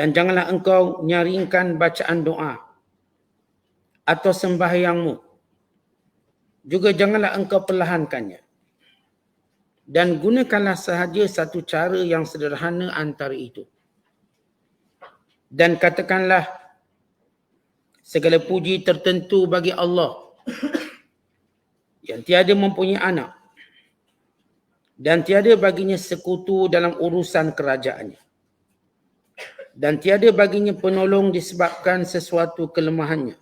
Dan janganlah engkau nyaringkan bacaan doa atau sembahyangmu. Juga janganlah engkau perlahankannya. Dan gunakanlah sahaja satu cara yang sederhana antara itu. Dan katakanlah, segala puji tertentu bagi Allah yang tiada mempunyai anak dan tiada baginya sekutu dalam urusan kerajaannya. Dan tiada baginya penolong disebabkan sesuatu kelemahannya.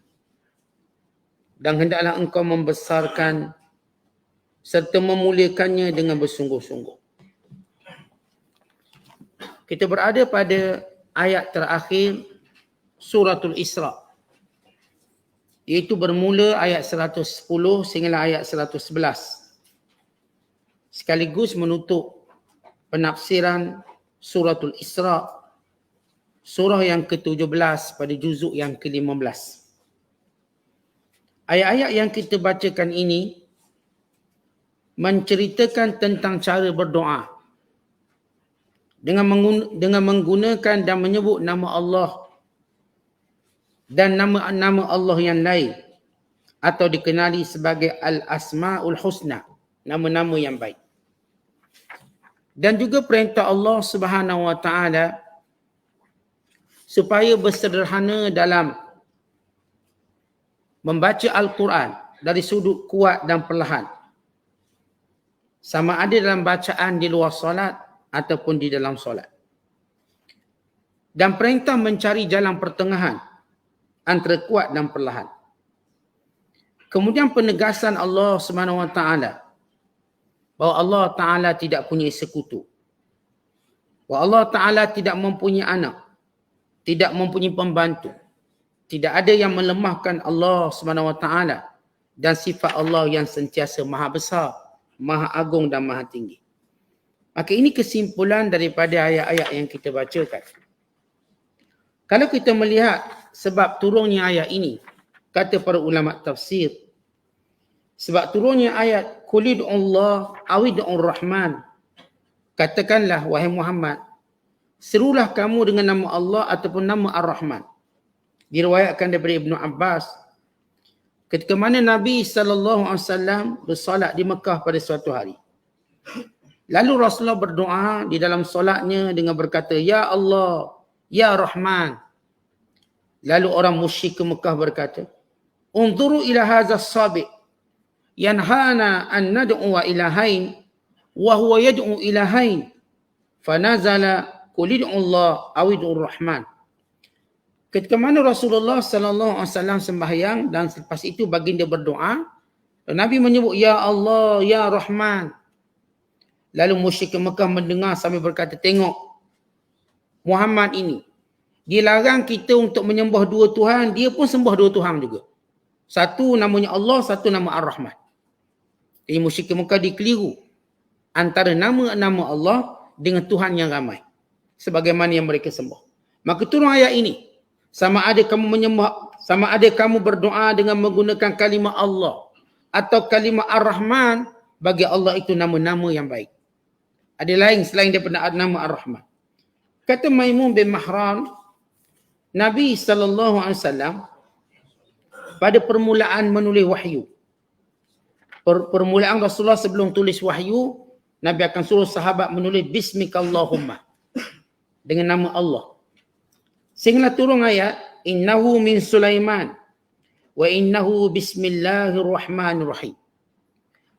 Dan hendaklah engkau membesarkan serta memuliakannya dengan bersungguh-sungguh. Kita berada pada ayat terakhir suratul Isra, iaitu bermula ayat 110 sehingga ayat 111. Sekaligus menutup penafsiran suratul Isra, surah yang ke-17 pada juzuk yang ke-15. Ayat-ayat yang kita bacakan ini menceritakan tentang cara berdoa dengan menggunakan dan menyebut nama Allah dan nama-nama Allah yang lain atau dikenali sebagai Al-Asma'ul Husna, nama-nama yang baik. Dan juga perintah Allah Subhanahu Wa Taala supaya bersederhana dalam membaca Al-Quran dari sudut kuat dan perlahan. Sama ada dalam bacaan di luar solat ataupun di dalam solat. Dan perintah mencari jalan pertengahan antara kuat dan perlahan. Kemudian penegasan Allah SWT bahawa Allah Ta'ala tidak punya sekutu. Bahawa Allah Ta'ala tidak mempunyai anak. Tidak mempunyai pembantu. Tidak ada yang melemahkan Allah SWT dan sifat Allah yang sentiasa maha besar, maha agung dan maha tinggi. Maka ini kesimpulan daripada ayat-ayat yang kita bacakan. Kalau kita melihat sebab turunnya ayat ini, kata para ulama tafsir, sebab turunnya ayat Qul Allah awid'ur Rahman, katakanlah wahai Muhammad, serulah kamu dengan nama Allah ataupun nama Ar-Rahman. Diriwayatkan daripada Ibnu Abbas, ketika mana Nabi SAW bersolat di Mekah pada suatu hari. Lalu Rasulullah berdoa di dalam solatnya dengan berkata, Ya Allah, Ya Rahman. Lalu orang musyrik ke Mekah berkata, Unzuru ila hadha as-sabi' yanhana an nad'u ilahain wa huwa yad'u ilahain. Fanazala qul Allah awidur Rahman. Ketika mana Rasulullah SAW sembahyang dan selepas itu baginda berdoa, Nabi menyebut Ya Allah, Ya Rahman. Lalu musyrik Mekah mendengar sambil berkata, tengok Muhammad ini, dia larang kita untuk menyembah dua Tuhan, dia pun sembah dua Tuhan juga. Satu namanya Allah, satu nama Ar-Rahman. Jadi musyrik Mekah dikeliru antara nama-nama Allah dengan Tuhan yang ramai, sebagaimana yang mereka sembah. Maka turun ayat ini, sama ada kamu berdoa dengan menggunakan kalimah Allah atau kalimah Ar-Rahman, bagi Allah itu nama-nama yang baik. Ada lain selain daripada nama Ar-Rahman. Kata Maimun bin Mahran, Nabi SAW pada permulaan menulis wahyu. Permulaan Rasulullah sebelum tulis wahyu, Nabi akan suruh sahabat menulis Bismikallahumma, dengan nama Allah. Sehingga turun ayat, Innahu min Sulaiman wa innahu bismillahirrahmanirrahim.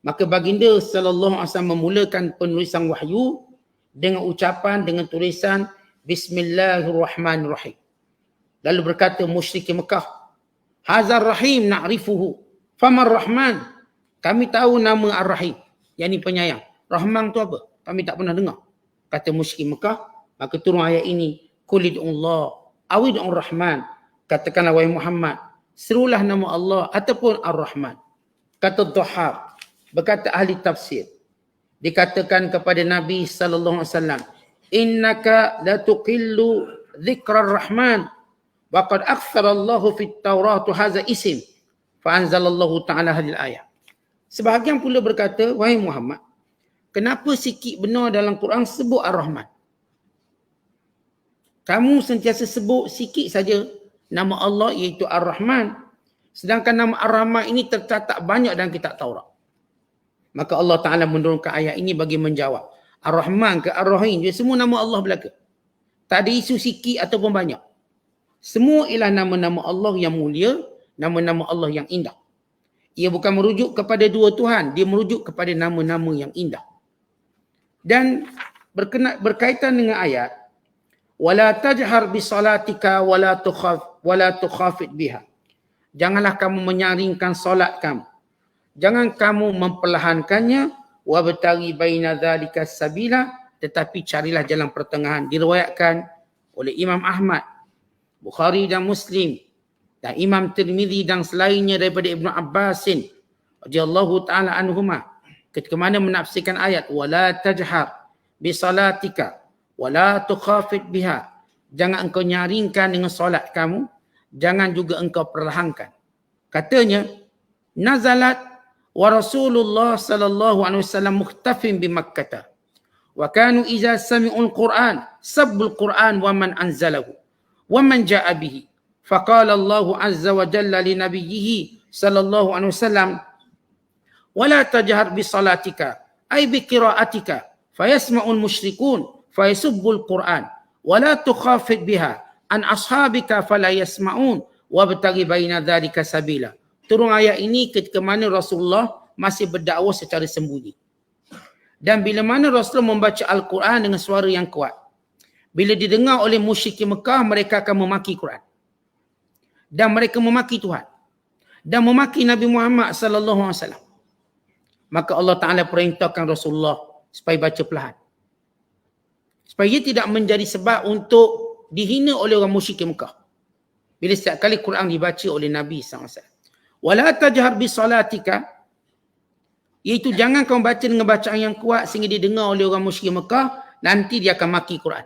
Maka baginda SAW memulakan penulisan wahyu dengan ucapan, dengan tulisan Bismillahirrahmanirrahim. Lalu berkata musyrik Mekah, Hazar Rahim na'rifuhu, Famar Rahman. Kami tahu nama Ar-Rahim, yang ini penyayang. Rahman tu apa? Kami tak pernah dengar. Kata musyrik Mekah, maka turun ayat ini, Qul Allah awid'ur Rahman. Katakanlah wahai Muhammad, serulah nama Allah ataupun Ar-Rahman. Kata Dhahab, berkata ahli tafsir, dikatakan kepada Nabi SAW, innaka la tuqillu dhikrar Rahman wa qad akthara Allahu fit Taurat hadza isim fa anzalallahu ta'ala hadhihi ayat. Sebahagian pula berkata, wahai Muhammad, kenapa sikit benar dalam Quran sebut Ar-Rahman? Kamu sentiasa sebut sikit saja nama Allah iaitu Ar-Rahman. Sedangkan nama Ar-Rahman ini tercatat banyak dalam kitab Taurat. Maka Allah Ta'ala menurunkan ayat ini bagi menjawab. Ar-Rahman ke Ar-Rahim, dia semua nama Allah belaka. Tak ada isu sikit ataupun banyak. Semua ialah nama-nama Allah yang mulia, nama-nama Allah yang indah. Ia bukan merujuk kepada dua Tuhan, dia merujuk kepada nama-nama yang indah. Dan berkaitan dengan ayat, wala tajhar bi salatika wala tukhafit biha. Janganlah kamu menyaringkan solat kamu. Jangan kamu memperlahankannya, wabtaghi baina dzalika sabila, tetapi carilah jalan pertengahan. Diriwayatkan oleh Imam Ahmad, Bukhari dan Muslim dan Imam Tirmizi dan selainnya daripada Ibnu Abbasin radhiyallahu taala anhuma, ketika mana menafsirkan ayat wala tajhar bi salatika wala tukhafit biha. Jangan engkau nyaringkan dengan solat kamu, jangan juga engkau perlahankan. Katanya, nazalat wa Rasulullah sallallahu alaihi wasallam muhtafin bi Makkah. Wa kanu idza sami'ul Qur'an sabbul Qur'an wa man anzalahu wa man ja'a bihi. Faqala Allah azza wa jalla li nabiyhi sallallahu alaihi wasallam wala tajhar bi salatika ay bi qira'atika fayasma'ul musyrikun fayasubbul Qur'an wala tukhafit biha an ashabika fala yasma'un wabtaghi baina dzalika sabila. Turun ayat ini ketika mana Rasulullah masih berdakwah secara sembunyi. Dan bila mana Rasulullah membaca Al-Quran dengan suara yang kuat, bila didengar oleh musyrikin Mekah, mereka akan memaki Quran. Dan mereka memaki Tuhan. Dan memaki Nabi Muhammad sallallahu alaihi wasallam. Maka Allah Ta'ala perintahkan Rasulullah supaya baca perlahan. Supaya ia tidak menjadi sebab untuk dihina oleh orang musyrikin Mekah. Bila setiap kali Quran dibaca oleh Nabi SAW. Wala tajhar bi salatika, iaitu jangan kau baca dengan bacaan yang kuat sehingga didengar oleh orang musyrik Mekah, nanti dia akan maki Quran.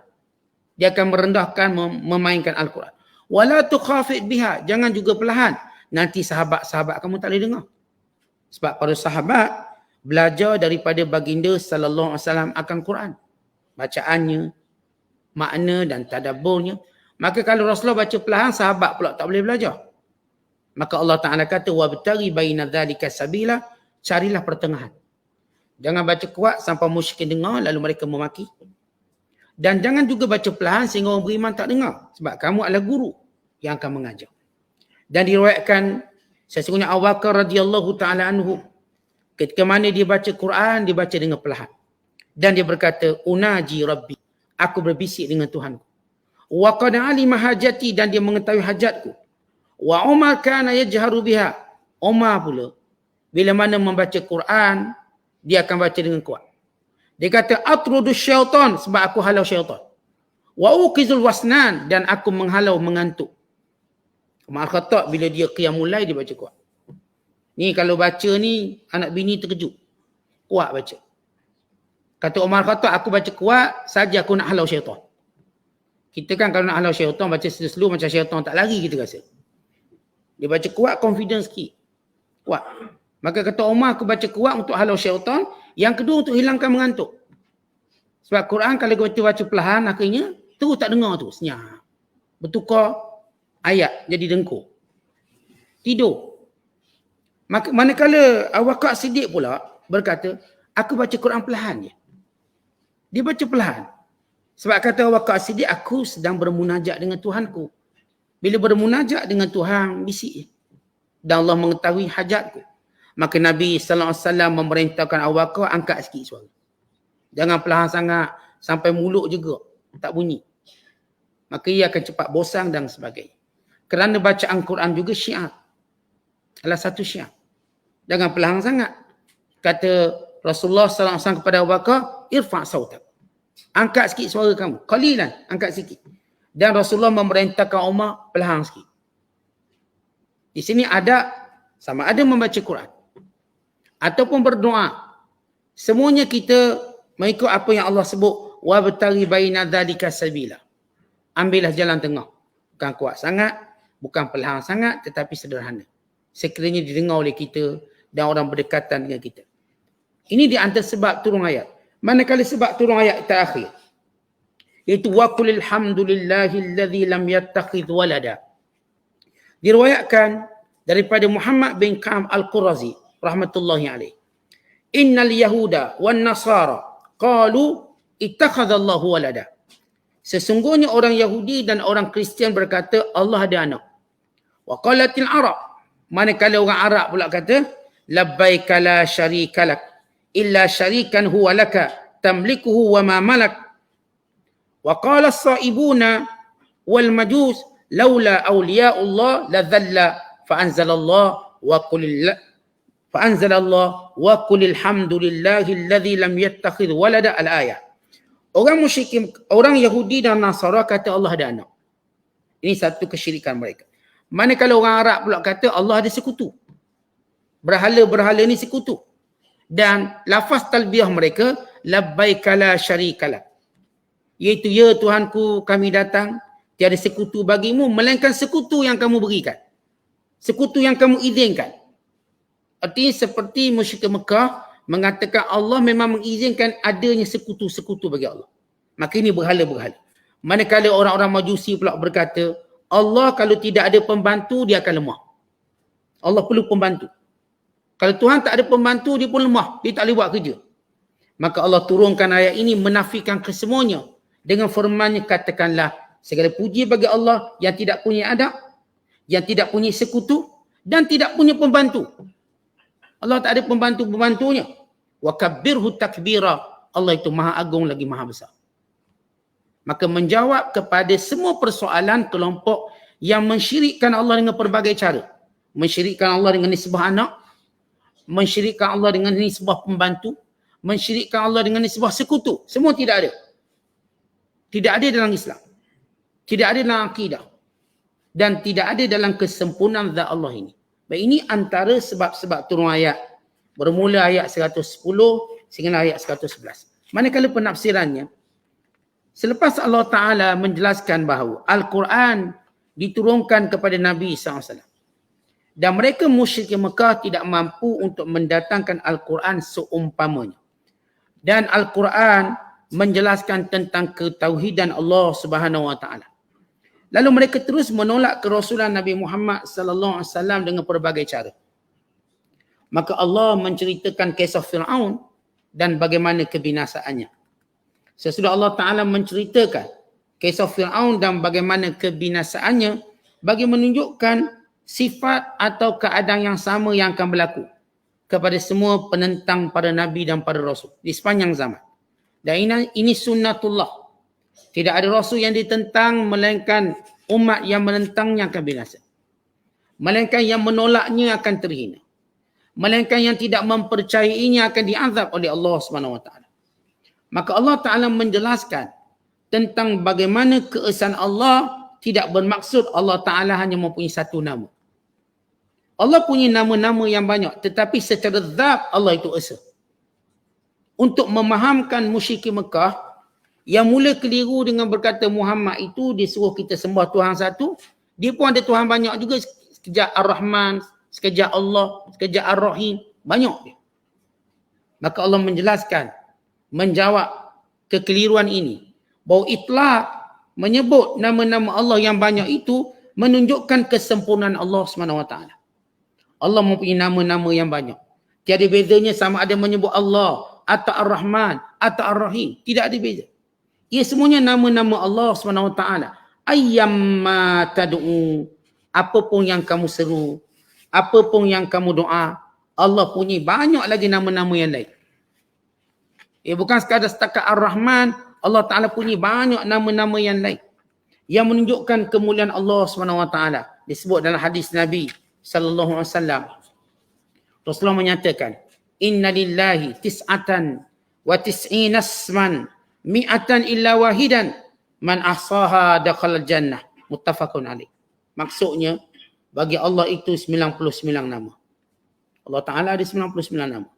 Dia akan merendahkan, memainkan Al-Quran. Wala tukhafit biha, jangan juga perlahan, nanti sahabat-sahabat kamu tak boleh dengar. Sebab para sahabat belajar daripada baginda sallallahu alaihi wasallam akan Quran. Bacaannya, makna dan tadabburnya. Maka kalau Rasulullah baca perlahan, sahabat pula tak boleh belajar. Maka Allah Ta'ala kata, wabtaghi baina dzalika sabila, carilah pertengahan. Jangan baca kuat sampai musyrikin dengar lalu mereka memaki. Dan jangan juga baca perlahan sehingga orang beriman tak dengar. Sebab kamu adalah guru yang akan mengajar. Dan diriwayatkan sesungguhnya Abu Bakar radhiyallahu ta'ala anhu, ketika mana dia baca Quran, dia baca dengan perlahan. Dan dia berkata, unaji Rabbi, aku berbisik dengan Tuhanku. Wa qad alima hajati, dan dia mengetahui hajatku. Wa Umar kana yajharu biha. Umar pula bila mana membaca Quran, dia akan baca dengan kuat. Dia kata atrudu syaitan, sebab aku halau syaitan. Wa uqizul wasnan, dan aku menghalau mengantuk. Umar Khattab bila dia qiyamul lail dia baca kuat. Ni kalau baca ni anak bini terkejut. Kuat baca. Kata Umar Khattab, aku baca kuat saja aku nak halau syaitan. Kita kan kalau nak halau syaitan baca slow macam syaitan tak lari kita rasa. Dia baca kuat, confidence sikit. Kuat. Maka kata Umar, aku baca kuat untuk halau syaitan. Yang kedua untuk hilangkan mengantuk. Sebab Quran kalau kita baca perlahan, akhirnya terus tak dengar tu, senyap. Bertukar ayat jadi dengkur. Tidur. Manakala Abu Bakar Siddiq pula berkata, aku baca Quran perlahan je. Dia baca perlahan. Sebab kata Abu Bakar Siddiq, aku sedang bermunajat dengan Tuhanku. Bila bermunajat dengan Tuhan, bisik. Dan Allah mengetahui hajatku. Maka Nabi SAW memerintahkan Abu Bakar, angkat sikit suara. Jangan perlahan sangat, sampai mulut juga tak bunyi. Maka ia akan cepat bosan dan sebagainya. Kerana bacaan Quran juga syiar. Salah satu syiar. Jangan perlahan sangat. Kata Rasulullah SAW kepada Abu Bakar, irfa' sautak. Angkat sikit suara kamu. Qalilan, angkat sikit. Dan Rasulullah memerintahkan Umar perlahan sikit. Di sini ada, sama ada membaca Quran ataupun berdoa. Semuanya kita mengikut apa yang Allah sebut. Wabtaghi baina dzalika sabila. Ambillah jalan tengah. Bukan kuat sangat, bukan perlahan sangat, tetapi sederhana. Sekiranya didengar oleh kita dan orang berdekatan dengan kita. Ini di antara sebab turun ayat. Manakala sebab turun ayat terakhir, Iaitu wa qulil hamdulillahilladzi lam yattakhidh walada. Diriwayatkan daripada Muhammad bin Ka'ab Al-Qurazi rahmatullahi alaih. Innal yahuda wan nasara qalu ittakhadallahu walada. Sesungguhnya orang Yahudi dan orang Kristian berkata Allah ada anak. Wa qalatil Arab, manakala orang Arab pula kata labbaika la syarika lak illa syarikan huwa laka tamlikuhu wa ma malak. Wa qala as-saibuna wal majus laula awliyaullah la dhalla fa anzalallah wa qul wa qulil hamdulillahilladzi lam yattakhidh walada al-ayah. Orang musyrikin, orang Yahudi dan Nasara kata Allah ada anak. Ini satu kesyirikan mereka. Manakala orang Arab pula kata Allah ada sekutu. Berhala-berhala ni sekutu. Dan lafaz talbiyah mereka labbaika la syarika lak. Iaitu ya Tuhanku kami datang, tiada sekutu bagimu melainkan sekutu yang kamu berikan. Sekutu yang kamu izinkan. Artinya seperti musyrik Mekah mengatakan Allah memang mengizinkan adanya sekutu-sekutu bagi Allah. Maka ini berhala-berhala. Manakala orang-orang Majusi pula berkata, Allah kalau tidak ada pembantu, dia akan lemah. Allah perlu pembantu. Kalau Tuhan tak ada pembantu, dia pun lemah. Dia tak boleh buat kerja. Maka Allah turunkan ayat ini menafikan kesemuanya. Dengan firman-Nya katakanlah, segala puji bagi Allah yang tidak punya anak, yang tidak punya sekutu dan tidak punya pembantu. Allah tak ada pembantu-pembantunya. Wa kabbirhu takbira. Allah itu maha agung lagi maha besar. Maka menjawab kepada semua persoalan kelompok yang mensyirikkan Allah dengan pelbagai cara. Mensyirikkan Allah dengan nisbah anak, mensyirikkan Allah dengan nisbah pembantu, mensyirikkan Allah dengan nisbah sekutu. Semua tidak ada. Tidak ada dalam Islam. Tidak ada dalam akidah. Dan tidak ada dalam kesempurnaan zat Allah ini. Baik, ini antara sebab-sebab turun ayat. Bermula ayat 110 sehingga ayat 111. Manakala penafsirannya, selepas Allah Ta'ala menjelaskan bahawa Al-Quran diturunkan kepada Nabi SAW. Dan mereka musyrik Mekah tidak mampu untuk mendatangkan Al-Quran seumpamanya. Dan Al-Quran menjelaskan tentang ketauhidan Allah Subhanahu Wa Ta'ala. Lalu mereka terus menolak kerasulan Nabi Muhammad sallallahu alaihi wasallam dengan pelbagai cara. Maka Allah menceritakan kisah Fir'aun dan bagaimana kebinasaannya. Sesudah Allah Ta'ala menceritakan kisah Fir'aun dan bagaimana kebinasaannya bagi menunjukkan sifat atau keadaan yang sama yang akan berlaku kepada semua penentang para Nabi dan para Rasul di sepanjang zaman. Dan ini sunnatullah. Tidak ada Rasul yang ditentang melainkan umat yang menentangnya akan binasa. Melainkan yang menolaknya akan terhina. Melainkan yang tidak mempercayainya akan diazab oleh Allah SWT. Maka Allah Ta'ala menjelaskan tentang bagaimana keesaan Allah tidak bermaksud Allah Ta'ala hanya mempunyai satu nama. Allah punya nama-nama yang banyak, tetapi secara zat Allah itu esa. Untuk memahamkan musyrikin Mekah yang mula keliru dengan berkata Muhammad itu disuruh kita sembah Tuhan satu, dia pun ada Tuhan banyak juga, sekejap Ar-Rahman, sekejap Allah, sekejap Ar-Rahim, banyak dia. Maka Allah menjelaskan, menjawab kekeliruan ini, bahawa itlaq menyebut nama-nama Allah yang banyak itu menunjukkan kesempurnaan Allah SWT. Allah mempunyai nama-nama yang banyak. Tiada bezanya sama ada menyebut Allah atau Ar-Rahman atau Ar-Rahim. Tidak ada beza. Ia semuanya nama-nama Allah SWT. Ayyamma tad'u, apapun yang kamu seru, apapun yang kamu doa, Allah punya banyak lagi nama-nama yang lain. Bukan sekadar setakat Ar-Rahman, Allah Ta'ala punya banyak nama-nama yang lain yang menunjukkan kemuliaan Allah SWT. Disebut dalam hadis Nabi sallallahu alaihi wasallam. Rasulullah menyatakan, "Inna lillahi tis'atan wa tis'ina asman mi'atan illa wahidan man ahsaha dakhala jannah." Muttafaqun alaih. Maksudnya, bagi Allah itu 99 nama. Allah Ta'ala ada 99 nama.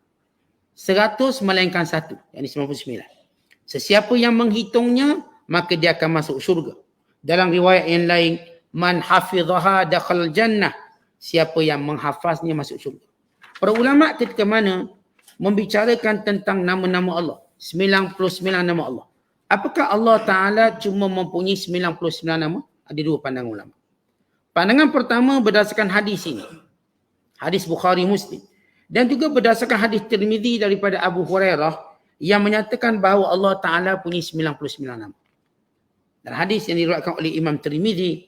100 melainkan satu, yakni 99. Sesiapa yang menghitungnya, maka dia akan masuk syurga. Dalam riwayat yang lain, man hafidhaha dakhala jannah. Siapa yang menghafaznya masuk syurga. Para ulama ketika mana membicarakan tentang nama-nama Allah, 99 nama Allah, Apakah Allah Ta'ala cuma mempunyai 99 nama? Ada dua pandangan ulama. Pandangan pertama berdasarkan hadis ini. Hadis Bukhari Muslim. Dan juga berdasarkan hadis Tirmizi daripada Abu Hurairah yang menyatakan bahawa Allah Ta'ala punya 99 nama. Dan hadis yang diriwayatkan oleh Imam Tirmizi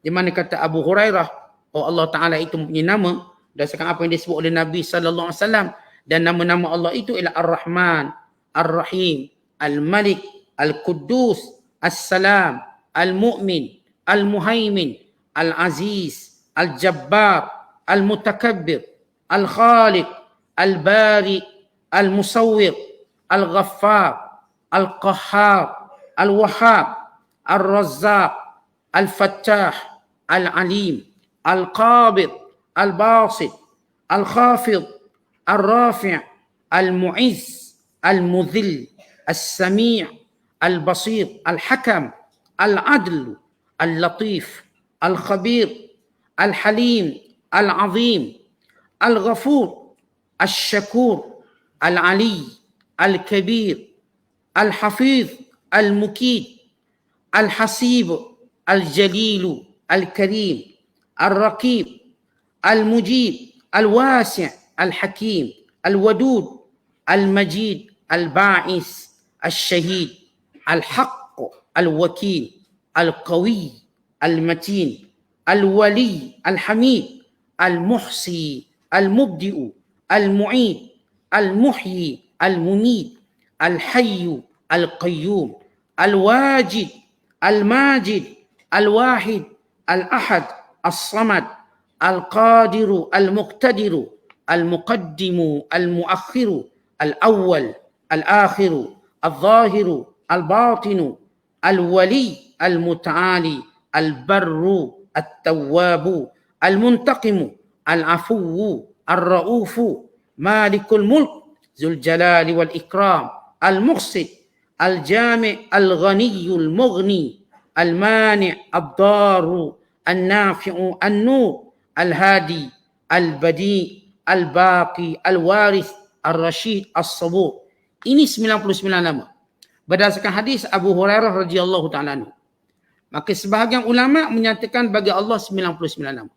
di mana kata Abu Hurairah, oh Allah Ta'ala itu mempunyai nama berdasarkan apa yang disebut oleh Nabi sallallahu alaihi wasallam, dan nama-nama Allah itu ialah Ar-Rahman, Ar-Rahim, Al-Malik, Al-Quddus, As-Salam, Al-Mu'min, Al-Muhaimin, Al-Aziz, Al-Jabbar, Al-Mutakabbir, Al-Khaliq, Al-Bari, Al-Musawwir, Al-Ghaffar, Al-Qahhar, Al-Wahhab, Al-Razzaq, Al-Fattah, Al-Alim, Al-Qabid, Al-Basit, Al-Khafid, Al-Rafi', Al-Mu'izz, Al-Mudhill, Al-Sami' Al-Basir, Al-Hakam, Al-Adl, Al-Latif, Al-Khabir, Al-Halim, Al-Azim, Al-Ghafur, Al-Shakur, Al-Ali, Al-Kabir, Al-Hafiz, Al-Mukid, Al-Hasib, Al-Jalil, Al-Karim, Al-Raqib, Al-Mujib, Al-Wasi', Al-Hakim, Al-Wadud, Al-Majid, Al-Ba'is, Al-Shahid, Al-Haqq, Al-Wakil, Al-Qawi, Al-Matin, Al-Wali, Al-Hamid, Al-Muhsi, Al-Mubdi'u, Al-Mu'id, Al-Muhyi, Al-Mumid, Al-Hayyu, Al-Qayyum, Al-Wajid, Al-Majid, Al-Wahid, Al-Ahad, As-Samad, Al-Qadiru, Al-Muqtadiru, Al-Muqaddimu, Al-Muakhiru, Al-Awwal, Al-Akhiru, Al-Zahiru, Al-Batinu, Al-Wali, Al-Muta'ali, Al-Barru, Al-Tawwabu, Al-Muntaqimu, Al-Afuwu, Al-Ra'ufu, Malikul Mulk, Zul Jalali wal Ikram, Al-Muqsid, Al-Jami', Al-Ghaniyul Mughni, Al-Mani', Ad-Daru, Al-Nafi'u, Al-Nur, Al-Hadi, Al-Badi, Al-Baqi, Al-Waris, Al-Rashid, As-Sabur. Ini 99 nama. Berdasarkan hadis Abu Hurairah radhiyallahu ta'ala anhu. Maka sebahagian ulama menyatakan bagi Allah 99 nama.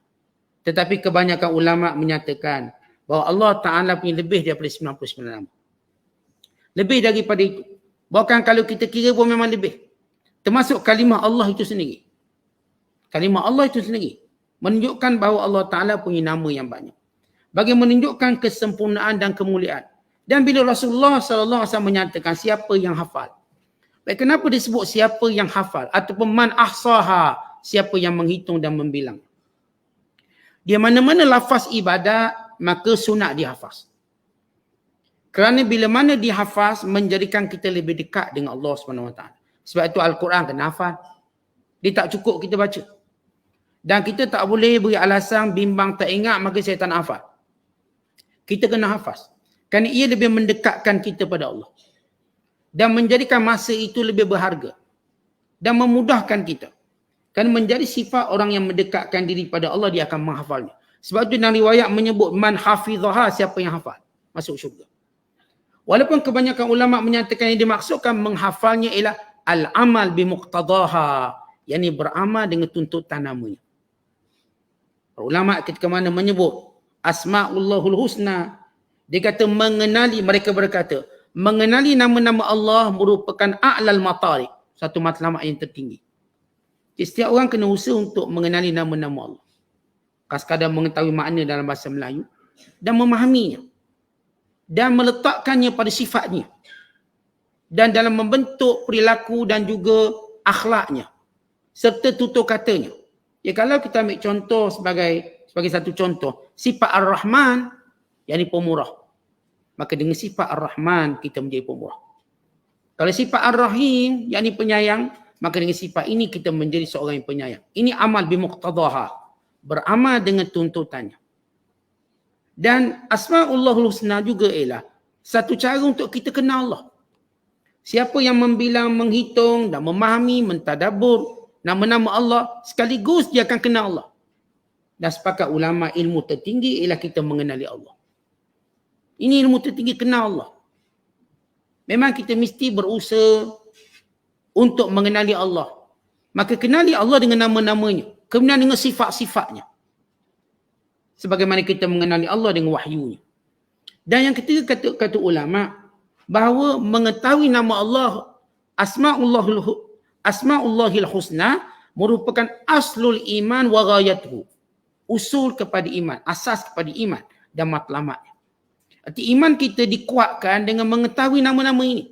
Tetapi kebanyakan ulama menyatakan bahawa Allah Ta'ala punya lebih daripada 99 nama. Lebih daripada itu. Bahkan kalau kita kira pun memang lebih. Termasuk kalimah Allah itu sendiri. Kalimah Allah itu sendiri menunjukkan bahawa Allah Ta'ala punya nama yang banyak. Bagi menunjukkan kesempurnaan dan kemuliaan. Dan bila Rasulullah SAW menyatakan siapa yang hafal. Baik, kenapa disebut siapa yang hafal? Ataupun man ahsaha, siapa yang menghitung dan membilang. Dia mana-mana lafaz ibadat, maka sunat dihafaz. Kerana bila mana dihafaz, menjadikan kita lebih dekat dengan Allah SWT. Sebab itu Al-Quran kena hafal. Dia tak cukup kita baca. Dan kita tak boleh beri alasan bimbang tak ingat, maka saya tak nak hafal. Kita kena hafaz. Kerana ia lebih mendekatkan kita pada Allah. Dan menjadikan masa itu lebih berharga. Dan memudahkan kita. Kerana menjadi sifat orang yang mendekatkan diri pada Allah, dia akan menghafalnya. Sebab itu dalam riwayat menyebut man hafizaha, siapa yang hafal masuk syurga. Walaupun kebanyakan ulama menyatakan yang dimaksudkan menghafalnya ialah al-amal bimuqtadaha, yakni beramal dengan tuntutan namanya. Ulama ketika mana menyebut Asma'ullahul Husna, dia kata mengenali, mereka berkata mengenali nama-nama Allah merupakan a'lal matariq, satu matlamat yang tertinggi. Jadi, setiap orang kena usaha untuk mengenali nama-nama Allah. Bukan sekadar mengetahui makna dalam bahasa Melayu dan memahaminya dan meletakkannya pada sifatnya dan dalam membentuk perilaku dan juga akhlaknya serta tutur katanya. Ya, kalau kita ambil contoh sebagai satu contoh, sifat Ar-Rahman, yakni pemurah. Maka dengan sifat Ar-Rahman kita menjadi pemurah. Kalau sifat Ar-Rahim, yakni penyayang, maka dengan sifat ini kita menjadi seorang yang penyayang. Ini amal bimuqtadaha, beramal dengan tuntutannya. Dan Asma'ullahul Husna juga ialah satu cara untuk kita kenal Allah. Siapa yang membilang, menghitung dan memahami, mentadabbur nama-nama Allah, sekaligus dia akan kenal Allah. Dan sepakat ulama, ilmu tertinggi ialah kita mengenali Allah. Ini ilmu tertinggi, kenal Allah. Memang kita mesti berusaha untuk mengenali Allah, maka kenali Allah dengan nama-namanya, kemudian dengan sifat-sifatnya. Sebagaimana kita mengenali Allah dengan wahyunya. Dan yang ketiga kata ulama, bahawa mengetahui nama Allah, Asma'ullahil Husna merupakan aslul iman wa ghayatuhu. Usul kepada iman, asas kepada iman dan matlamatnya. Arti iman kita dikuatkan dengan mengetahui nama-nama ini.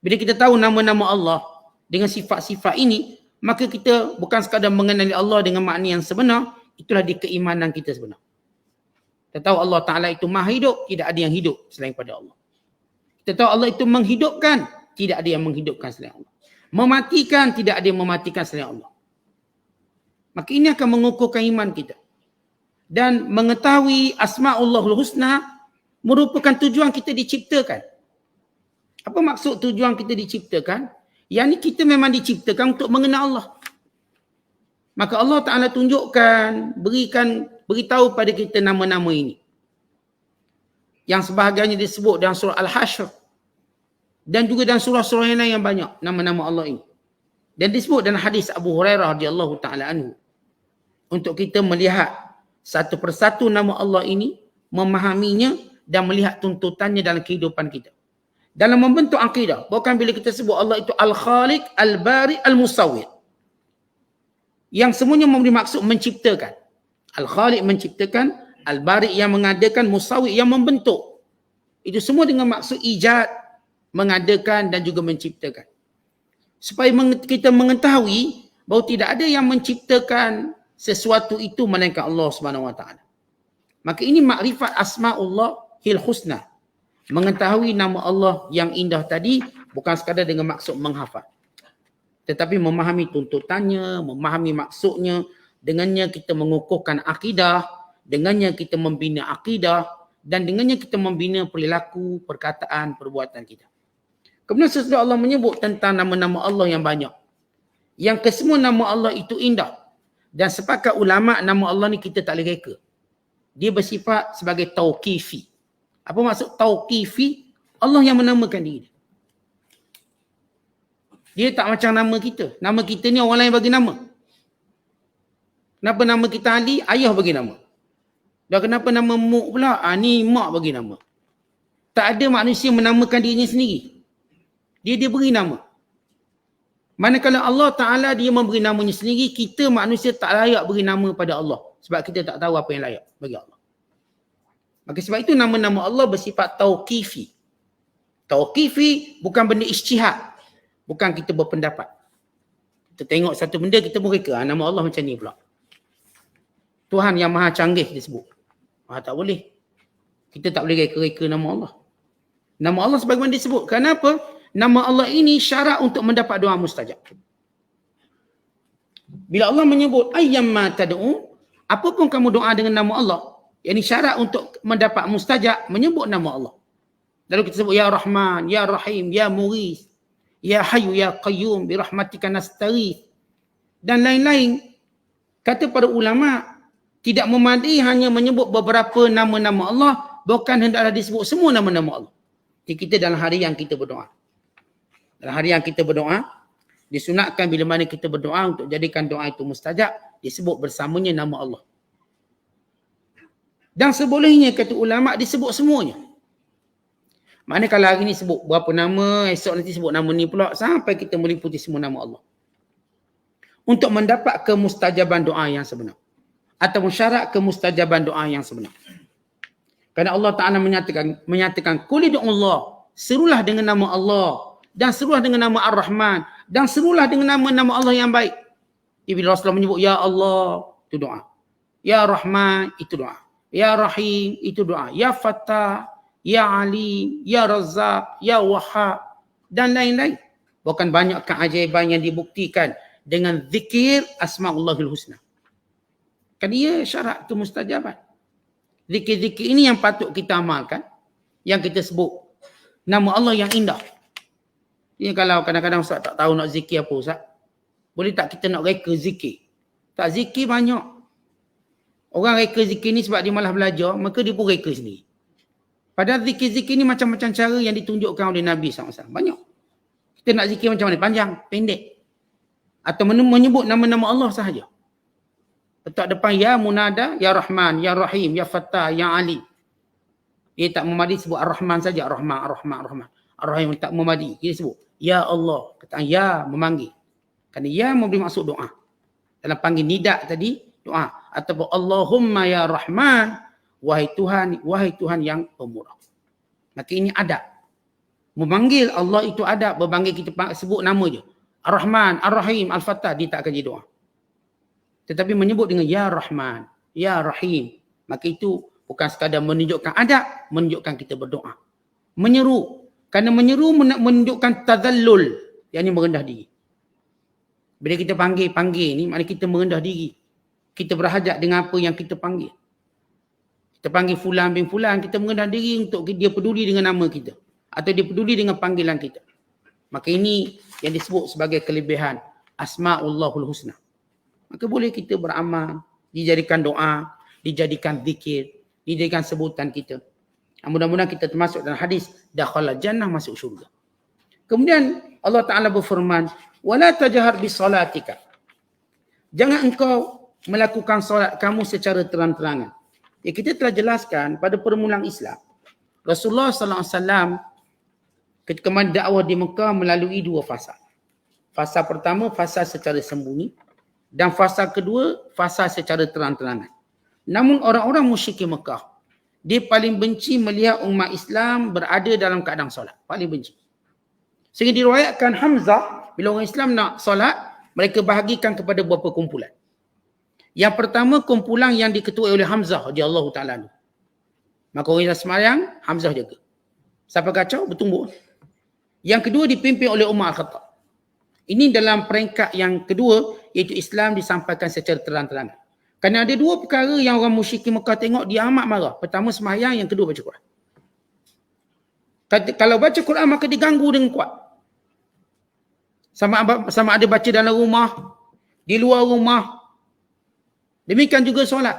Bila kita tahu nama-nama Allah dengan sifat-sifat ini, maka kita bukan sekadar mengenali Allah dengan makna yang sebenar, itulah di keimanan kita sebenar. Kita tahu Allah Ta'ala itu maha hidup, tidak ada yang hidup selain pada Allah. Kita tahu Allah itu menghidupkan, tidak ada yang menghidupkan selain Allah. Mematikan, tidak ada yang mematikan selain Allah. Maka ini akan mengukuhkan iman kita. Dan mengetahui Asma'ullahul Husna merupakan tujuan kita diciptakan. Apa maksud tujuan kita diciptakan? Yang ni kita memang diciptakan untuk mengenal Allah. Maka Allah Ta'ala tunjukkan, beritahu pada kita nama-nama ini. Yang sebahagiannya disebut dalam surah Al-Hashr. Dan juga dalam surah-surah yang lain yang banyak, nama-nama Allah ini. Dan disebut dalam hadis Abu Hurairah radhiyallahu ta'ala anhu. Untuk kita melihat satu persatu nama Allah ini, memahaminya dan melihat tuntutannya dalam kehidupan kita. Dalam membentuk akidah, bukan bila kita sebut Allah itu Al-Khaliq, Al-Bari, Al-Musawwir. Yang semuanya memberi maksud menciptakan. Al-Khaliq menciptakan, Al-Bari yang mengadakan, Musawwir yang membentuk. Itu semua dengan maksud ijad, mengadakan dan juga menciptakan. Supaya kita mengetahui bahawa tidak ada yang menciptakan sesuatu itu melainkan Allah Subhanahu Wa Taala. Maka ini makrifat Asma'ullahil Husna. Mengetahui nama Allah yang indah tadi bukan sekadar dengan maksud menghafal, tetapi memahami tuntutannya, memahami maksudnya. Dengannya kita mengukuhkan akidah, dengannya kita membina akidah, dan dengannya kita membina perilaku, perkataan, perbuatan kita. Kemudian sesudah Allah menyebut tentang nama-nama Allah yang banyak. Yang kesemua nama Allah itu indah. Dan sepakat ulama' nama Allah ni kita tak boleh reka. Dia bersifat sebagai tauqifi. Apa maksud tauqifi? Allah yang menamakan diri. Dia tak macam nama kita. Nama kita ni orang lain bagi nama. Kenapa nama kita Ali? Ayah bagi nama. Dan kenapa nama Muk pula? Ni mak bagi nama. Tak ada manusia menamakan dirinya sendiri. Dia beri nama. Manakala Allah Ta'ala dia memberi namanya sendiri, kita manusia tak layak beri nama pada Allah. Sebab kita tak tahu apa yang layak bagi Allah. Maka sebab itu nama-nama Allah bersifat tauqifi. Tauqifi bukan benda ijtihad. Bukan kita berpendapat. Kita tengok satu benda, kita pun reka. Nama Allah macam ni pula. Tuhan yang maha canggih disebut. Tak boleh. Kita tak boleh reka-reka nama Allah. Nama Allah sebagaimana disebut. Kenapa? Nama Allah ini syarat untuk mendapat doa mustajab. Bila Allah menyebut ayyamma tad'u, apapun kamu doa dengan nama Allah, yang ini syarat untuk mendapat mustajab, menyebut nama Allah. Lalu kita sebut ya Rahman, ya Rahim, ya Mughis, ya Hayyu, ya Qayyum, bi rahmatika nastaghith dan lain-lain. Kata para ulama, tidak memadai hanya menyebut beberapa nama-nama Allah, bukan hendaklah disebut semua nama-nama Allah. Jadi kita dalam hari yang kita berdoa. Dalam hari yang kita berdoa, disunatkan bila mana kita berdoa untuk jadikan doa itu mustajab, disebut bersamanya nama Allah. Dan sebolehnya kata ulama disebut semuanya. Maknanya kalau hari ni sebut berapa nama, esok nanti sebut nama ni pula, sampai kita meliputi semua nama Allah. Untuk mendapat kemustajaban doa yang sebenar. Atau syarat kemustajaban doa yang sebenar. Kerana Allah Ta'ala menyatakan Qul ud'ullah, serulah dengan nama Allah. Dan serulah dengan nama Ar-Rahman. Dan serulah dengan nama-nama Allah yang baik. Jadi bila Rasulullah menyebut Ya Allah, itu doa. Ya Rahman, itu doa. Ya Rahim, itu doa. Ya Fattah, Ya Alim, Ya Razzaq, Ya Wahhab, dan lain-lain. Bahkan banyak keajaiban yang dibuktikan dengan zikir Asma'ullahil Husna. Kan ia syarat kemustajaban. Zikir-zikir ini yang patut kita amalkan. Yang kita sebut nama Allah yang indah. Ini kalau kadang-kadang Ustaz tak tahu nak zikir apa Ustaz. Boleh tak kita nak reka zikir? Tak, zikir banyak. Orang reka zikir ni sebab dia malah belajar, maka dia pun reka sendiri. Padahal zikir-zikir ni macam-macam cara yang ditunjukkan oleh Nabi SAW. Banyak. Kita nak zikir macam mana? Panjang, pendek. Atau menyebut nama-nama Allah sahaja. Letak depan ya munada, ya Rahman, ya Rahim, ya Fattah, ya Ali. Dia tak memadi sebut Ar-Rahman saja. Ar-Rahman, Ar-Rahman, Ar-Rahman. Ar-Rahim tak memadi. Dia sebut ya Allah. Kata ya memanggil. Kerana ya memberi maksud doa. Dalam panggil nidak tadi, doa. Ataupun Allahumma ya Rahman, wahai Tuhan yang pemurah. Maka ini adab. Memanggil Allah itu adab. Memanggil kita sebut nama je. Ar-Rahman, Ar-Rahim, Al-Fattah. Dia tak akan jadi doa. Tetapi menyebut dengan ya Rahman, ya Rahim. Maka itu bukan sekadar menunjukkan adab, menunjukkan kita berdoa. Menyeru. Kerana menyeru menunjukkan tazallul. Yang ini merendah diri. Bila kita panggil ni, maknanya kita merendah diri. Kita berhajat dengan apa yang kita panggil. Kita panggil fulan bin fulan, kita merendah diri untuk dia peduli dengan nama kita. Atau dia peduli dengan panggilan kita. Maka ini yang disebut sebagai kelebihan Asma'ullahul Husna. Maka boleh kita beramal, dijadikan doa, dijadikan zikir, dijadikan sebutan kita. Mudah-mudahan kita termasuk dalam hadis dakhala jannah, masuk syurga. Kemudian Allah Ta'ala berfirman, wala tajhar bisalatika. Jangan engkau melakukan solat kamu secara terang-terangan. Ya, kita telah jelaskan pada permulaan Islam. Rasulullah sallallahu alaihi wasallam ketika mendakwah di Mekah melalui dua fasa. Fasa pertama, fasa secara sembunyi. Dan fasa kedua, fasa secara terang-terangan. Namun orang-orang musyrik Mekah, dia paling benci melihat umat Islam berada dalam keadaan solat. Paling benci. Sehingga diriwayatkan Hamzah, bila orang Islam nak solat, mereka bahagikan kepada beberapa kumpulan. Yang pertama, kumpulan yang diketuai oleh Hamzah radhiyallahu ta'ala. Maka orang Islam sembahyang, Hamzah jaga. Siapa kacau, bertumbuk. Yang kedua dipimpin oleh Umar Al-Khattab. Ini dalam peringkat yang kedua, iaitu Islam disampaikan secara terang-terangan. Kerana ada dua perkara yang orang musyrik Mekah tengok, dia amat marah. Pertama sembahyang, yang kedua baca Quran. Kalau baca Quran maka diganggu dengan kuat. Sama ada baca dalam rumah, di luar rumah. Demikian juga solat.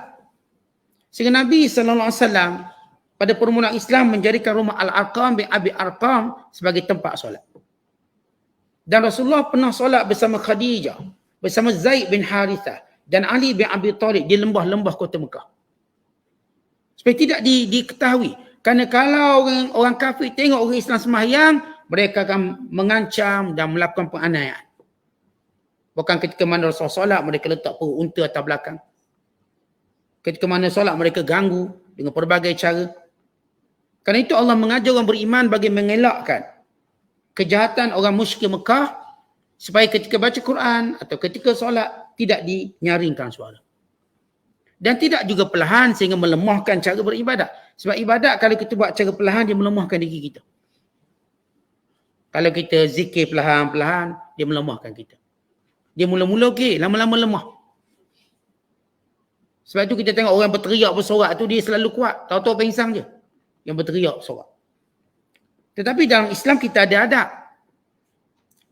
Sehingga Nabi SAW pada permulaan Islam menjadikan rumah Al-Arqam bin Abi Arqam sebagai tempat solat. Dan Rasulullah pernah solat bersama Khadijah, bersama Zaid bin Harithah dan Ali bin Abi Talib di lembah-lembah kota Mekah. Supaya tidak diketahui. Kerana kalau orang kafir tengok orang Islam sembahyang, mereka akan mengancam dan melakukan penganiayaan. Bukan ketika mana Rasulullah solat, mereka letak perut unta atas belakang. Ketika mana solat, mereka ganggu dengan pelbagai cara. Kerana itu Allah mengajar orang beriman bagi mengelakkan kejahatan orang musyrik Mekah supaya ketika baca Quran atau ketika solat tidak dinyaringkan suara. Dan tidak juga perlahan sehingga melemahkan cara beribadat. Sebab ibadat kalau kita buat cara perlahan, dia melemahkan diri kita. Kalau kita zikir perlahan-perlahan, dia melemahkan kita. Dia mula-mula okey, lama-lama lemah. Sebab itu kita tengok orang berteriak bersorak tu dia selalu kuat. Tahu-tahu pingsan je. Yang berteriak bersorak. Tetapi dalam Islam kita ada adab.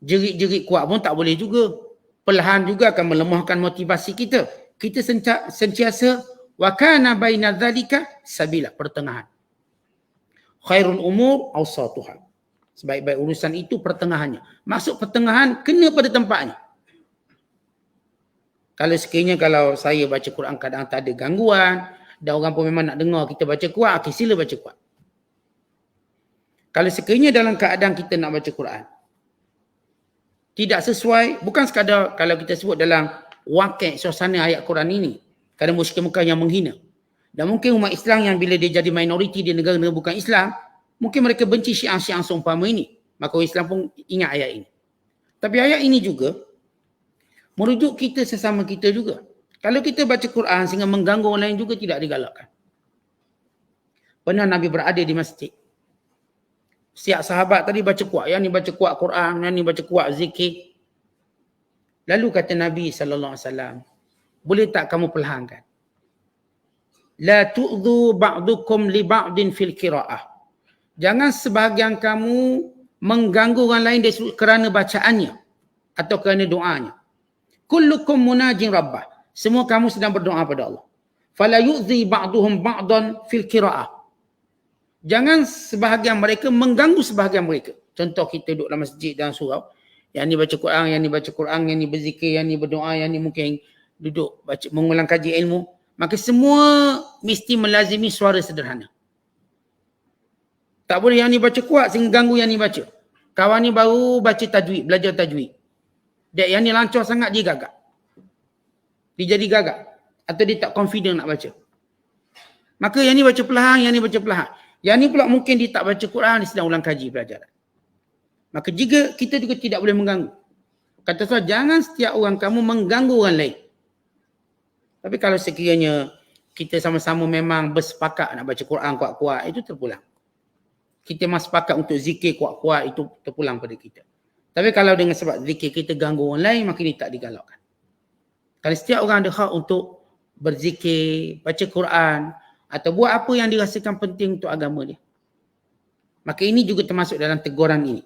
Jerit-jerit kuat pun tak boleh juga. Perlahan juga akan melemahkan motivasi kita. Kita sentiasa wa kana baina dzalika sabila, pertengahan. Khairul umur awsatuha. Sebaik-baik urusan itu pertengahannya. Maksud pertengahan kena pada tempatnya. Kalau sekiranya kalau saya baca Quran kadang tak ada gangguan dan orang pun memang nak dengar kita baca kuat, okey sila baca kuat. Kalau sekiranya dalam keadaan kita nak baca Quran tidak sesuai, bukan sekadar kalau kita sebut dalam wakil suasana ayat Quran ini, kerana musyrik Mekah yang menghina. Dan mungkin umat Islam yang bila dia jadi minoriti di negara-negara bukan Islam, mungkin mereka benci syiar-syiar seumpama ini. Maka orang Islam pun ingat ayat ini. Tapi ayat ini juga merujuk kita sesama kita juga. Kalau kita baca Quran sehingga mengganggu orang lain juga tidak digalakkan. Pernah Nabi berada di masjid. Setiap sahabat tadi baca kuat. Yang ni baca kuat Quran, yang ni baca kuat zikir. Lalu kata Nabi SAW, boleh tak kamu perlahankan? La tu'dhu ba'dukum li ba'din fil qira'ah. Jangan sebahagian kamu mengganggu orang lain kerana bacaannya atau kerana doanya. Kullukum munajin rabbah. Semua kamu sedang berdoa pada Allah. Fala yu'dhi ba'duhum ba'dan fil qira'ah. Jangan sebahagian mereka mengganggu sebahagian mereka Contoh kita duduk dalam masjid dan surau, yang ni baca Quran, yang ni baca Quran, yang ni berzikir, yang ni berdoa, yang ni mungkin duduk baca mengulang kaji ilmu, maka semua mesti melazimi suara sederhana. Tak boleh yang ni baca kuat sehingga ganggu yang ni baca. Kawan ni baru baca tajwid, belajar tajwid. Yang ni lancar sangat, dia gagap. Dia jadi gagap. Atau dia tak confident nak baca. Maka yang ni baca perlahan, yang ni baca perlahan. Yang ni pula mungkin dia tak baca Quran, dia sedang ulang kaji pelajaran. Maka jika kita juga tidak boleh mengganggu. Kata Rasulullah, jangan setiap orang kamu mengganggu orang lain. Tapi kalau sekiranya kita sama-sama memang bersepakat nak baca Quran kuat-kuat, itu terpulang. Kita memang sepakat untuk zikir kuat-kuat, itu terpulang pada kita. Tapi kalau dengan sebab zikir kita ganggu orang lain, maka ini tak digalakkan. Kalau setiap orang ada hak untuk berzikir, baca Quran, atau buat apa yang dirasakan penting untuk agama dia. Maka ini juga termasuk dalam teguran ini.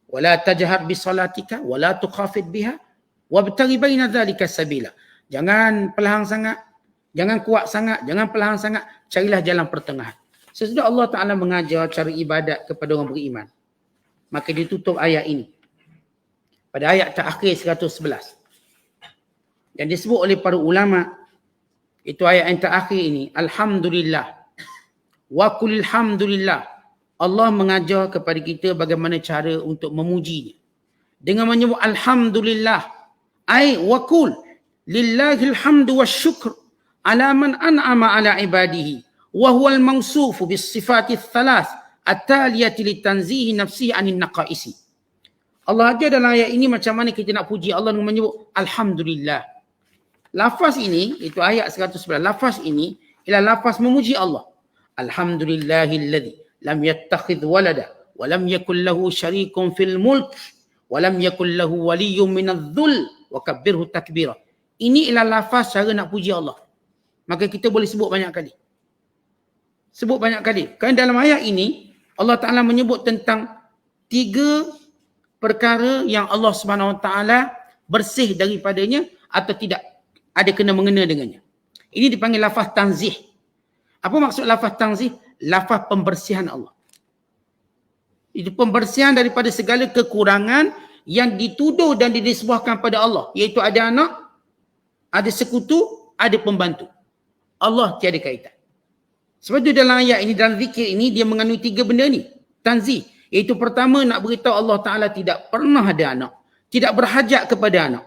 Wala tajhar bi salatika wala tukhafid biha wabtaghi baina dzalika sabila. Jangan perlahan sangat, jangan kuat sangat, jangan perlahan sangat, carilah jalan pertengahan. Sesudah Allah Ta'ala mengajar cara ibadat kepada orang beriman, maka ditutup ayat ini pada ayat terakhir 111. Yang disebut oleh para ulama, itu ayat yang terakhir ini, Alhamdulillah wa qul alhamdulillah. Allah mengajar kepada kita bagaimana cara untuk memujinya. Dengan menyebut Alhamdulillah, ay wa qul lillahil hamdu wasyukr ala man an'ama ala ibadihi wa huwal mawsufu bis sifati thalath at-taliyati litanzihi nafsihi anin naqaisi. Allah ajar dalam ayat ini macam mana kita nak puji Allah dengan menyebut Alhamdulillah. Lafaz ini, itu ayat 111, lafaz ini ialah lafaz memuji Allah. Alhamdulillahilladzi lam yattakhidh walada wa lam yakul lahu syarikun fil mulk wa lam yakul lahu waliyyun minadh-dhul wa kabbirhu takbira. Ini ialah lafaz cara nak puji Allah. Maka kita boleh sebut banyak kali. Sebut banyak kali. Kerana dalam ayat ini Allah Ta'ala menyebut tentang 3 perkara yang Allah Subhanahu Wa Ta'ala bersih daripadanya atau tidak ada kena mengena dengannya. Ini dipanggil lafaz tanzih. Apa maksud lafaz tanzih? Lafaz pembersihan Allah. Itu pembersihan daripada segala kekurangan yang dituduh dan dinisbahkan pada Allah. Iaitu ada anak, ada sekutu, ada pembantu. Allah tiada kaitan. Sebab itu dalam ayat ini, dalam zikir ini, dia mengandung 3 benda ni. Tanzih. Iaitu pertama, nak beritahu Allah Ta'ala tidak pernah ada anak. Tidak berhajat kepada anak.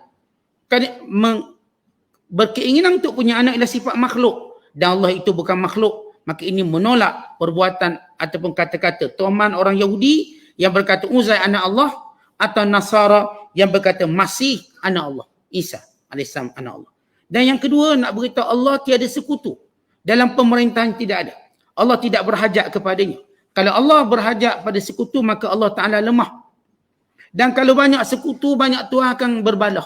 Berkeinginan untuk punya anak ialah sifat makhluk. Dan Allah itu bukan makhluk. Maka ini menolak perbuatan ataupun kata-kata tuhaman orang Yahudi yang berkata Uzair anak Allah, atau Nasara yang berkata Masih anak Allah, Isa alaihissalam anak Allah. Dan yang kedua, nak beritahu Allah tiada sekutu. Dalam pemerintahan tidak ada. Allah tidak berhajat kepadanya. Kalau Allah berhajat pada sekutu, maka Allah Ta'ala lemah. Dan kalau banyak sekutu, banyak Tuhan akan berbalah.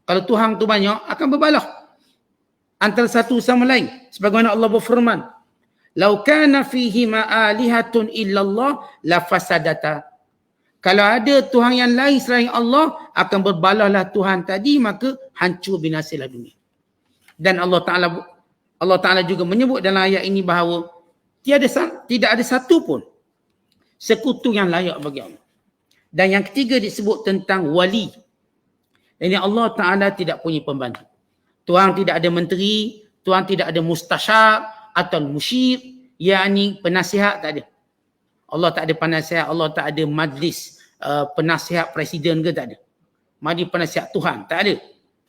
Kalau Tuhan tu banyak, akan berbalah antara satu sama lain. Sebagaimana Allah berfirman, "Lau kana fihi ma alihatun illallah la fasadata." Kalau ada Tuhan yang lain selain Allah, akan berbalahlah Tuhan tadi, maka hancur binasalah dunia. Dan Allah Ta'ala juga menyebut dalam ayat ini bahawa tidak ada satu pun sekutu yang layak bagi Allah. Dan yang ketiga disebut tentang wali. Ini Allah Ta'ala tidak punya pembantu. Tuhan tidak ada menteri, Tuhan tidak ada mustasyar atau musyir, yakni penasihat, tak ada. Allah tak ada penasihat, Allah tak ada majlis penasihat presiden ke, tak ada. Majlis penasihat Tuhan, tak ada.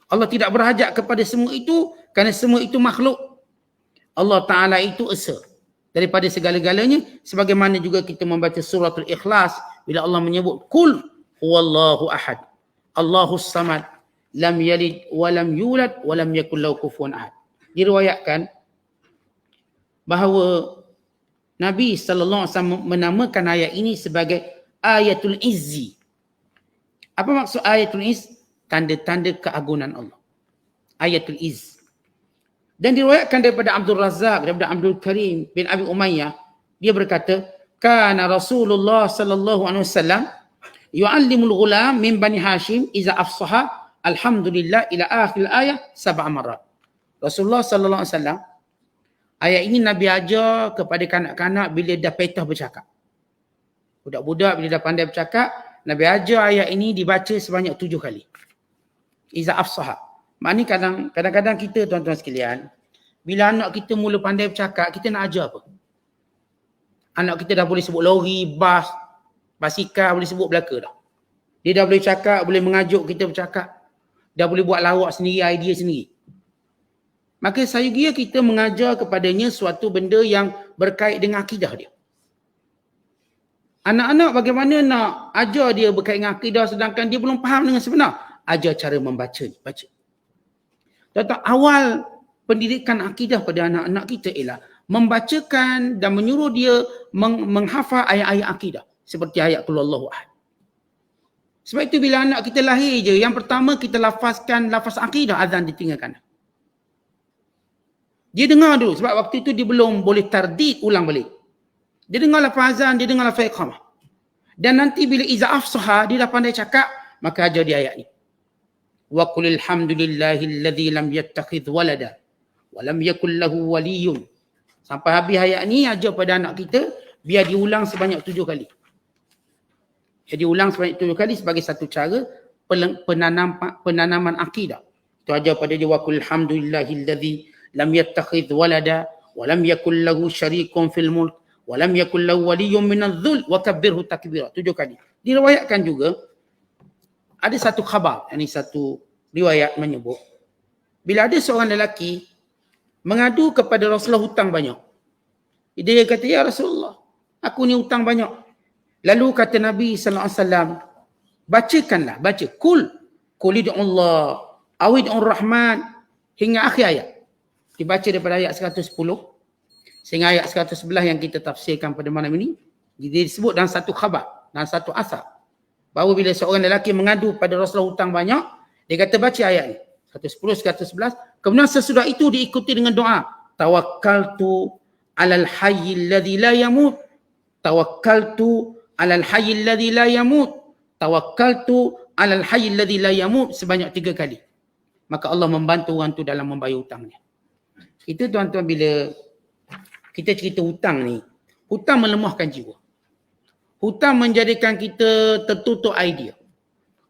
Allah tidak berhajat kepada semua itu kerana semua itu makhluk. Allah Ta'ala itu esa daripada segala-galanya, sebagaimana juga kita membaca suratul Ikhlas bila Allah menyebut Qul huwallahu ahad, Allahus samad, lam yalid wa lam yulad wa lam yakul lahu kufuwan ahad. Diriwayatkan bahawa Nabi SAW menamakan ayat ini sebagai ayatul izzi. Apa maksud ayatul izz? Tanda-tanda keagungan Allah. Ayatul izz. Dan diriwayatkan daripada Abdul Razak, daripada Abdul Karim bin Abi Umayyah, dia berkata, kana Rasulullah sallallahu alaihi wasallam yu'allimul ghulam min Bani Hashim iza afsaha alhamdulillah ila akhir ayat 7 marat. Rasulullah sallallahu alaihi wasallam, ayat ini Nabi ajar kepada kanak-kanak bila dah petah bercakap. Budak-budak bila dah pandai bercakap, Nabi ajar ayat ini dibaca sebanyak 7 kali. Iza afsaha. Maknanya kadang-kadang kita tuan-tuan sekalian, bila anak kita mula pandai bercakap, kita nak ajar apa? Anak kita dah boleh sebut lori, bas, basikal, boleh sebut belaka dah. Dia dah boleh cakap, boleh mengajuk kita bercakap. Dah boleh buat lawak sendiri, idea sendiri. Maka sayugia kita mengajar kepadanya suatu benda yang berkait dengan akidah dia. Anak-anak bagaimana nak ajar dia berkait dengan akidah sedangkan dia belum faham dengan sebenar? Ajar cara membaca. Baca. Tentang awal pendidikan akidah pada anak-anak kita ialah membacakan dan menyuruh dia menghafal ayat-ayat akidah. Seperti ayat Qul Huwallahu Ahad. Sebab itu bila anak kita lahir je, yang pertama kita lafazkan lafaz akidah, azan ditinggalkan. Dia dengar dulu sebab waktu itu dia belum boleh tardid ulang balik. Dia dengar lafaz azan, dia dengar lafaz iqamah. Dan nanti bila iza afsaha, dia dah pandai cakap, maka ajar dia ayat ni. Wa qulil hamdulillahilladzi lam yattakhidh walada wa lam yakul lahu waliyyun. Sampai habis ayat ni ajar pada anak kita biar diulang sebanyak 7 kali. Jadi ulang sebanyak 7 kali sebagai satu cara penanaman akidah. Itu ajar pada dia wa qul hamdulillahilladzi lam yattakhidh walada wa lam yakul lahu syarikun fil mulk wa lam yakul lahu waliyyun minadh-dhul wa kabbirhu takbira. 7 kali. Diriwayatkan juga ada satu khabar, ini satu riwayat menyebut bila ada seorang lelaki mengadu kepada Rasulullah hutang banyak. Dia kata, ya Rasulullah, aku ni hutang banyak. Lalu kata Nabi sallallahu alaihi wasallam, bacakanlah, baca kul id'ullah aw id'ur rahman hingga akhir ayat. Dibaca daripada ayat 110 sehingga ayat 111 yang kita tafsirkan pada malam ini. Dia disebut dalam satu khabar, dalam satu asar, bahawa bila seorang lelaki mengadu pada Rasulullah hutang banyak, dia kata baca ayat ni 110 111. Kemudian sesudah itu diikuti dengan doa, tawakkaltu alal hayyil ladzi la yamut, tawakkaltu alal hayyil ladzi la yamut, tawakkaltu alal hayyil ladzi la yamut sebanyak 3 kali. Maka Allah membantu orang tu dalam membayar hutangnya. Itu tuan-tuan, bila kita cerita hutang ni, hutang melemahkan jiwa. Hutang menjadikan kita tertutup idea.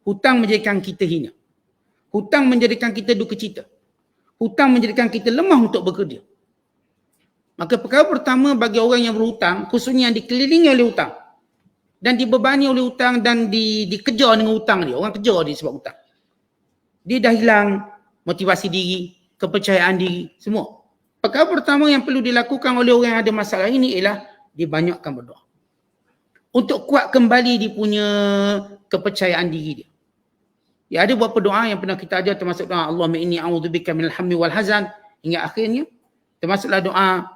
Hutang menjadikan kita hina. Hutang menjadikan kita duka cita. Hutang menjadikan kita lemah untuk bekerja. Maka perkara pertama bagi orang yang berhutang, khususnya yang dikelilingi oleh hutang dan dibebani oleh hutang dan dikejar dengan hutang dia. Orang kejar dia sebab hutang. Dia dah hilang motivasi diri, kepercayaan diri, semua. Perkara pertama yang perlu dilakukan oleh orang yang ada masalah ini ialah dia banyakkan berdoa. Untuk kuat kembali dia punya kepercayaan diri dia. Ya, ada beberapa doa yang pernah kita ajar, termasuk doa Allahumma inni a'udzubika minal hammi wal hazan hingga akhirnya. Termasuklah doa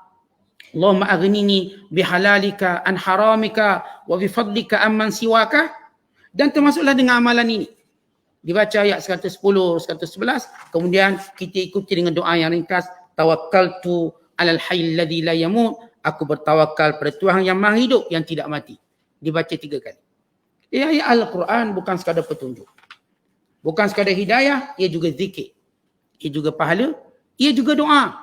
Allahumma aghnini bihalalika an haramika wa bifadlika amman siwaka. Dan termasuklah dengan amalan ini. Dibaca ayat 110, 111. Kemudian kita ikuti dengan doa yang ringkas. Tawakkaltu alal hayyil ladzi la yamut. Aku bertawakal pada Tuhan yang maha hidup, yang tidak mati. Dibaca 3 kali. Ayat Al-Quran bukan sekadar petunjuk. Bukan sekadar hidayah, ia juga zikir. Ia juga pahala, ia juga doa.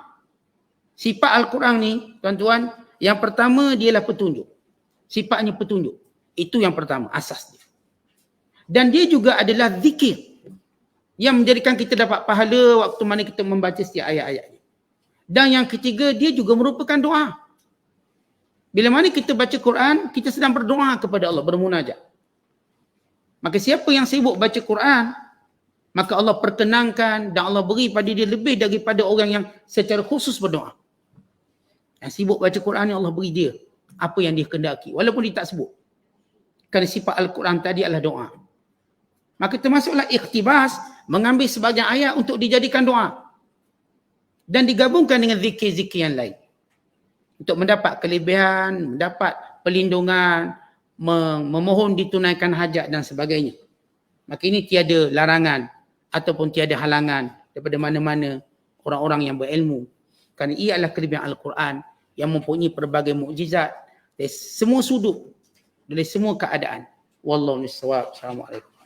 Sifat Al-Quran ni, tuan-tuan, yang pertama dialah petunjuk. Sifatnya petunjuk. Itu yang pertama, asas dia. Dan dia juga adalah zikir yang menjadikan kita dapat pahala waktu mana kita membaca setiap ayat-ayatnya. Dan yang ketiga, dia juga merupakan doa. Bila mana kita baca Quran, kita sedang berdoa kepada Allah, bermunajat. Maka siapa yang sibuk baca Quran, maka Allah perkenankan dan Allah beri pada dia lebih daripada orang yang secara khusus berdoa. Yang sibuk baca Quran ni Allah beri dia apa yang dia kehendaki, walaupun dia tak sebut. Kerana sifat Al-Quran tadi adalah doa. Maka termasuklah ikhtibas, mengambil sebagian ayat untuk dijadikan doa. Dan digabungkan dengan zikir-zikir yang lain. Untuk mendapat kelebihan, mendapat perlindungan, memohon ditunaikan hajat dan sebagainya. Maka ini tiada larangan ataupun tiada halangan daripada mana-mana orang-orang yang berilmu. Kerana ia adalah kelebihan Al-Quran yang mempunyai pelbagai mukjizat dari semua sudut, dari semua keadaan. Wallahu a'lam. Assalamualaikum.